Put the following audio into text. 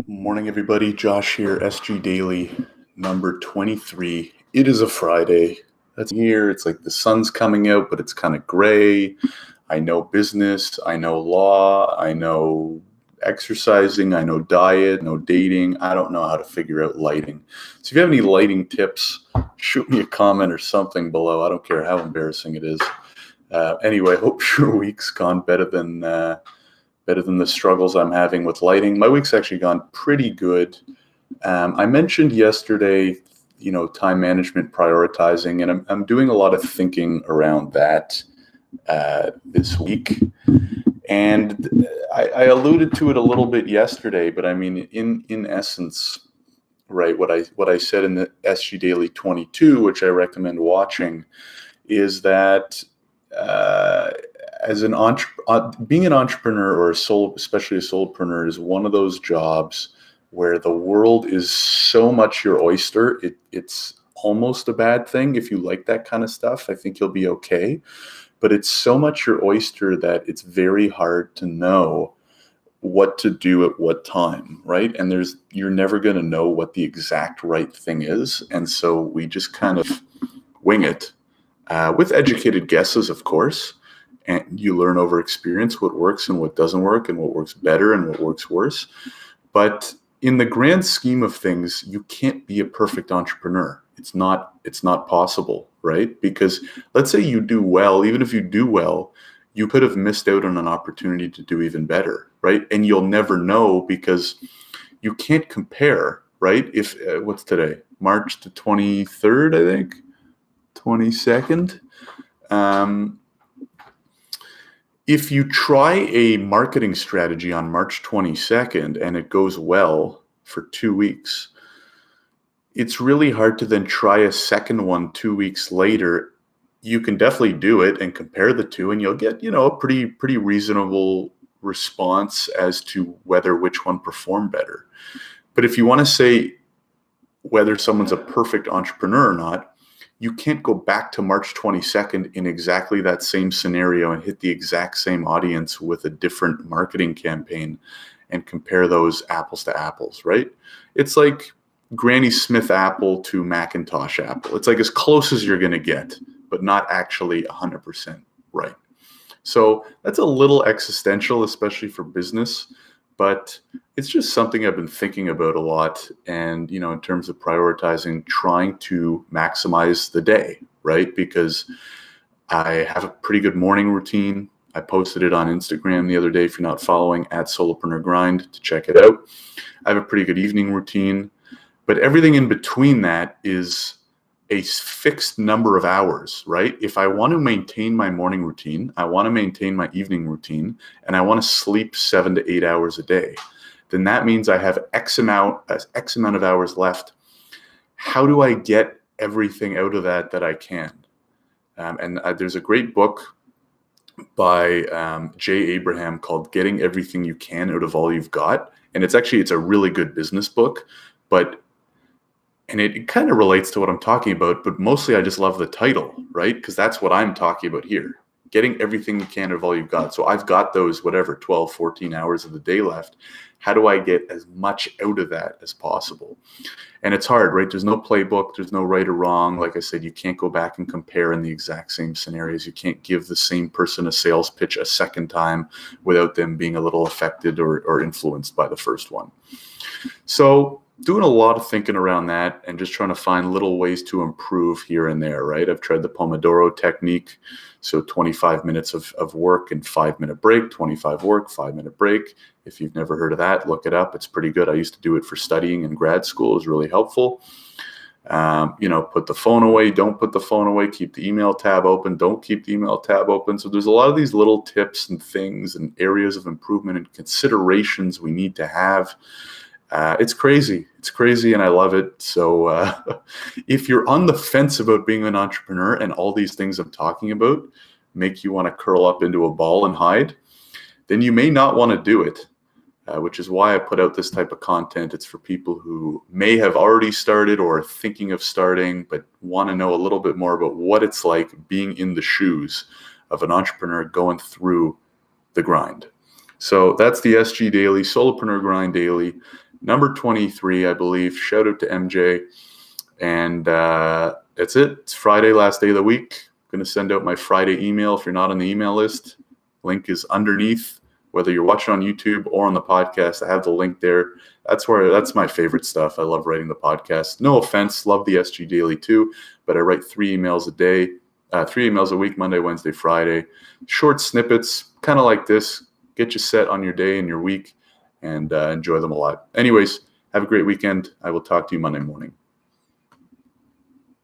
Morning, everybody. Josh here, SG Daily, number 23. It is a Friday. That's here. It's like the sun's coming out, but it's kind of gray. I know business. I know law. I know exercising. I know diet. I know dating. I don't know how to figure out lighting. So if you have any lighting tips, shoot me a comment or something below. I don't care how embarrassing it is. Anyway, hope your week's gone better than the struggles I'm having with lighting. My week's actually gone pretty good. I mentioned yesterday, time management, prioritizing, and I'm doing a lot of thinking around that this week. And I alluded to it a little bit yesterday, but I mean, in essence, right, what I said in the SG Daily 22, which I recommend watching, is that as being an entrepreneur or especially a solopreneur, is one of those jobs where the world is so much your oyster. It's almost a bad thing. If you like that kind of stuff, I think you'll be okay. But it's so much your oyster that it's very hard to know what to do at what time, right? And you're never going to know what the exact right thing is. And so we just kind of wing it with educated guesses, of course. And you learn over experience what works and what doesn't work and what works better and what works worse. But in the grand scheme of things, you can't be a perfect entrepreneur. It's not possible, right? Because let's say you do well, even if you do well, you could have missed out on an opportunity to do even better, right? And you'll never know because you can't compare, right? If what's today? March the 23rd, I think, 22nd. If you try a marketing strategy on March 22nd and it goes well for 2 weeks, it's really hard to then try a second one 2 weeks later. You can definitely do it and compare the two, and you'll get, a pretty reasonable response as to which one performed better. But if you want to say whether someone's a perfect entrepreneur or not, you can't go back to March 22nd in exactly that same scenario and hit the exact same audience with a different marketing campaign and compare those apples to apples, right? It's like Granny Smith Apple to Macintosh Apple. It's like as close as you're going to get, but not actually 100% right. So that's a little existential, especially for business. But it's just something I've been thinking about a lot. And, in terms of prioritizing, trying to maximize the day, right? Because I have a pretty good morning routine. I posted it on Instagram the other day, if you're not following, at Solopreneur Grind, to check it out. I have a pretty good evening routine. But everything in between that is a fixed number of hours, right? If I want to maintain my morning routine, I want to maintain my evening routine, and I want to sleep 7 to 8 hours a day, then that means I have X amount of hours left. How do I get everything out of that I can? There's a great book by Jay Abraham called Getting Everything You Can Out of All You've Got. And it's a really good business book, and it kind of relates to what I'm talking about, but mostly I just love the title, right? Because that's what I'm talking about here. Getting everything you can out of all you've got. So I've got those, 12, 14 hours of the day left. How do I get as much out of that as possible? And it's hard, right? There's no playbook. There's no right or wrong. Like I said, you can't go back and compare in the exact same scenarios. You can't give the same person a sales pitch a second time without them being a little affected or influenced by the first one. So doing a lot of thinking around that and just trying to find little ways to improve here and there, right? I've tried the Pomodoro technique. So 25 minutes of work and 5-minute break, 25 work, 5-minute break. If you've never heard of that, look it up. It's pretty good. I used to do it for studying in grad school. It was really helpful. Put the phone away, don't put the phone away, keep the email tab open, don't keep the email tab open. So there's a lot of these little tips and things and areas of improvement and considerations we need to have. It's crazy. It's crazy, and I love it. So if you're on the fence about being an entrepreneur and all these things I'm talking about make you want to curl up into a ball and hide, then you may not want to do it, which is why I put out this type of content. It's for people who may have already started or are thinking of starting, but want to know a little bit more about what it's like being in the shoes of an entrepreneur going through the grind. So that's the SG Daily, Solopreneur Grind Daily. number 23, I believe. Shout out to MJ. And that's it. It's Friday, last day of the week. I'm going to send out my Friday email. If you're not on the email list, link is underneath. Whether you're watching on YouTube or on the podcast, I have the link there. That's my favorite stuff. I love writing the podcast. No offense, love the SG Daily too, but I write 3 emails a day, 3 emails a week, Monday, Wednesday, Friday. Short snippets, kind of like this. Get you set on your day and your week, and enjoy them a lot. Anyways, have a great weekend. I will talk to you Monday morning.